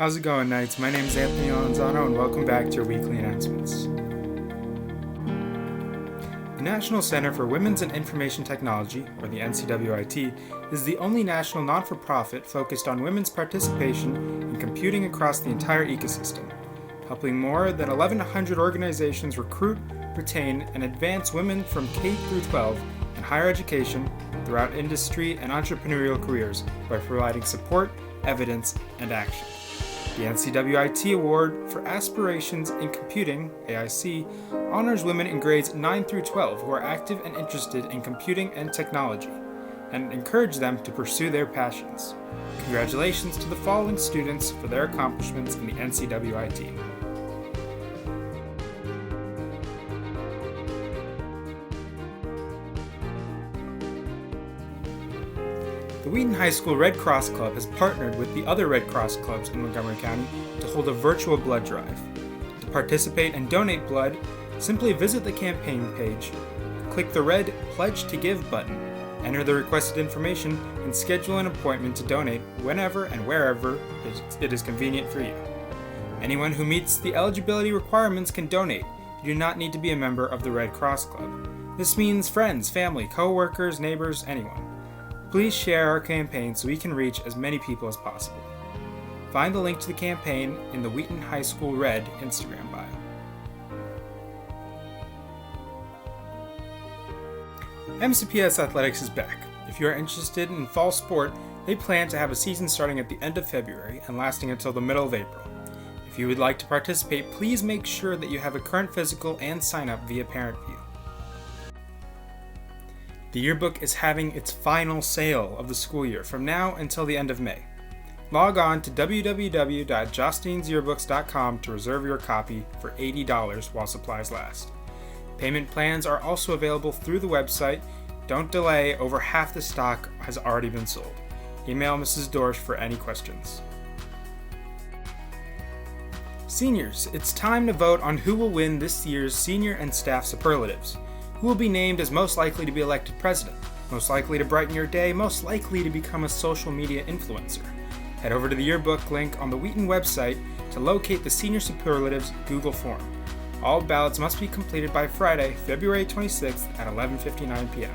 How's it going, Knights? My name is Anthony Alonzano, and welcome back to your weekly announcements. The National Center for Women's and Information Technology, or the NCWIT, is the only national non-for-profit focused on women's participation in computing across the entire ecosystem, helping more than 1,100 organizations recruit, retain, and advance women from K through 12 in higher education throughout industry and entrepreneurial careers by providing support, evidence, and action. The NCWIT Award for Aspirations in Computing, AIC, honors women in grades 9 through 12 who are active and interested in computing and technology, and encourage them to pursue their passions. Congratulations to the following students for their accomplishments in the NCWIT. The Wheaton High School Red Cross Club has partnered with the other Red Cross clubs in Montgomery County to hold a virtual blood drive. To participate and donate blood, simply visit the campaign page, click the red Pledge to Give button, enter the requested information, and schedule an appointment to donate whenever and wherever it is convenient for you. Anyone who meets the eligibility requirements can donate. You do not need to be a member of the Red Cross Club. This means friends, family, co-workers, neighbors, anyone. Please share our campaign so we can reach as many people as possible. Find the link to the campaign in the Wheaton High School Red Instagram bio. MCPS Athletics is back. If you are interested in fall sport, they plan to have a season starting at the end of February and lasting until the middle of April. If you would like to participate, please make sure that you have a current physical and sign up via ParentView. The yearbook is having its final sale of the school year from now until the end of May. Log on to www.jostinsyearbooks.com to reserve your copy for $80 while supplies last. Payment plans are also available through the website. Don't delay, over half the stock has already been sold. Email Mrs. Dorsch for any questions. Seniors, it's time to vote on who will win this year's senior and staff superlatives. Who will be named as most likely to be elected president, most likely to brighten your day, most likely to become a social media influencer. Head over to the yearbook link on the Wheaton website to locate the Senior Superlatives Google form. All ballots must be completed by Friday, February 26th at 11:59 p.m.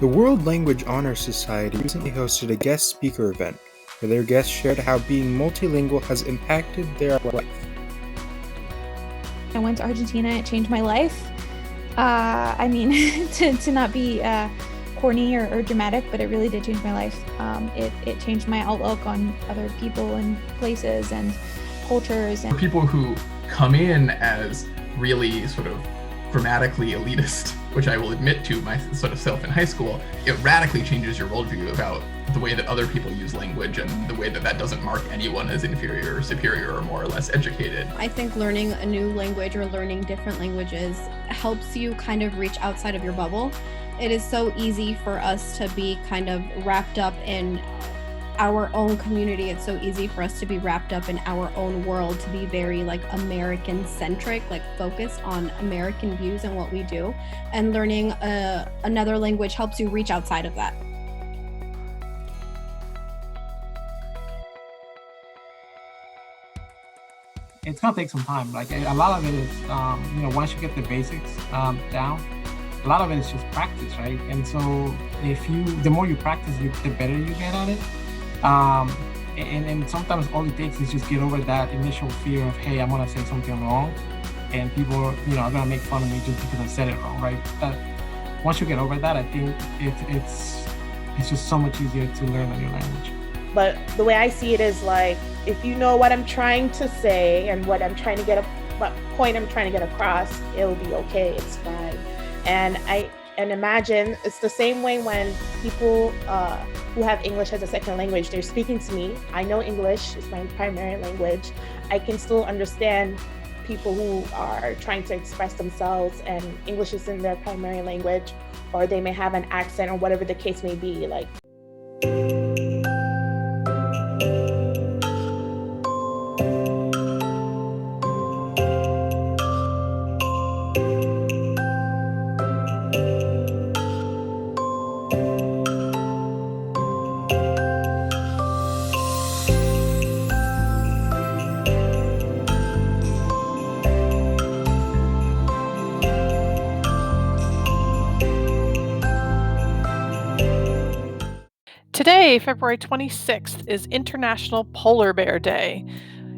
The World Language Honor Society recently hosted a guest speaker event where their guests shared how being multilingual has impacted their life. I went to Argentina, it changed my life. to not be corny or dramatic, but it really did change my life. It changed my outlook on other people and places and cultures. And people who come in as really sort of grammatically elitist, which I will admit to my sort of self in high school, it radically changes your worldview about the way that other people use language and the way that that doesn't mark anyone as inferior or superior or more or less educated. I think learning a new language or learning different languages helps you kind of reach outside of your bubble. It is so easy for us to be kind of wrapped up in our own community. It's so easy for us to be wrapped up in our own world, to be very like American centric, like focused on American views and what we do. And learning another language helps you reach outside of that. It's gonna take some time. Like a lot of it is, once you get the basics down, a lot of it is just practice, right? And so the more you practice, the better you get at it. And sometimes all it takes is just get over that initial fear of, hey, I'm gonna say something wrong, and people are gonna make fun of me just because I said it wrong, right? Once you get over that, I think it's just so much easier to learn a new language. But the way I see it is like, if you know what I'm trying to say and what point I'm trying to get across, it'll be okay. It's fine. And imagine it's the same way when people who have English as a second language, they're speaking to me. I know English is my primary language. I can still understand people who are trying to express themselves and English isn't their primary language, or they may have an accent or whatever the case may be. Like. Today, February 26th, is International Polar Bear Day.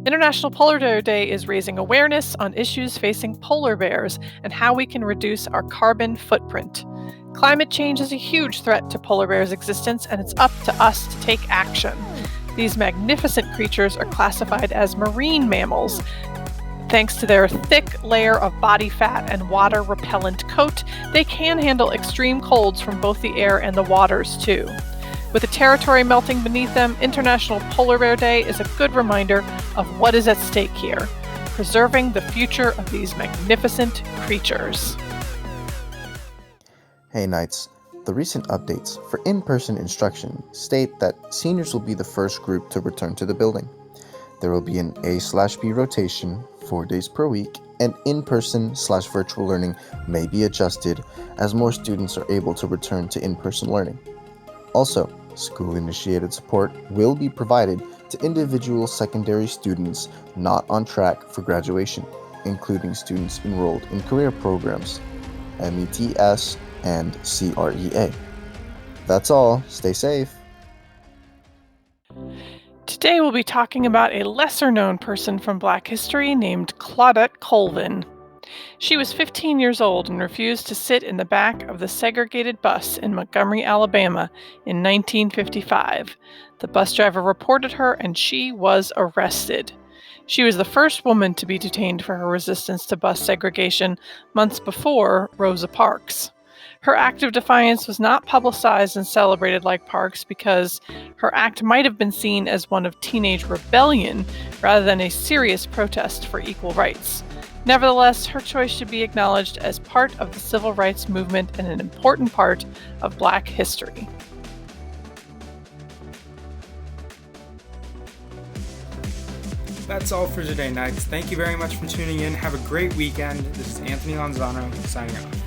International Polar Bear Day is raising awareness on issues facing polar bears and how we can reduce our carbon footprint. Climate change is a huge threat to polar bears' existence, and it's up to us to take action. These magnificent creatures are classified as marine mammals. Thanks to their thick layer of body fat and water-repellent coat, they can handle extreme colds from both the air and the waters, too. With the territory melting beneath them, International Polar Bear Day is a good reminder of what is at stake here, preserving the future of these magnificent creatures. Hey Knights, the recent updates for in-person instruction state that seniors will be the first group to return to the building. There will be an A/B rotation 4 days per week, and in-person/virtual learning may be adjusted as more students are able to return to in-person learning. Also, school-initiated support will be provided to individual secondary students not on track for graduation, including students enrolled in career programs, METS, and CREA. That's all. Stay safe. Today we'll be talking about a lesser-known person from Black history named Claudette Colvin. She was 15 years old and refused to sit in the back of the segregated bus in Montgomery, Alabama in 1955. The bus driver reported her and she was arrested. She was the first woman to be detained for her resistance to bus segregation months before Rosa Parks. Her act of defiance was not publicized and celebrated like Parks because her act might have been seen as one of teenage rebellion rather than a serious protest for equal rights. Nevertheless, her choice should be acknowledged as part of the civil rights movement and an important part of Black history. That's all for today, Knights. Thank you very much for tuning in. Have a great weekend. This is Anthony Lanzano signing off.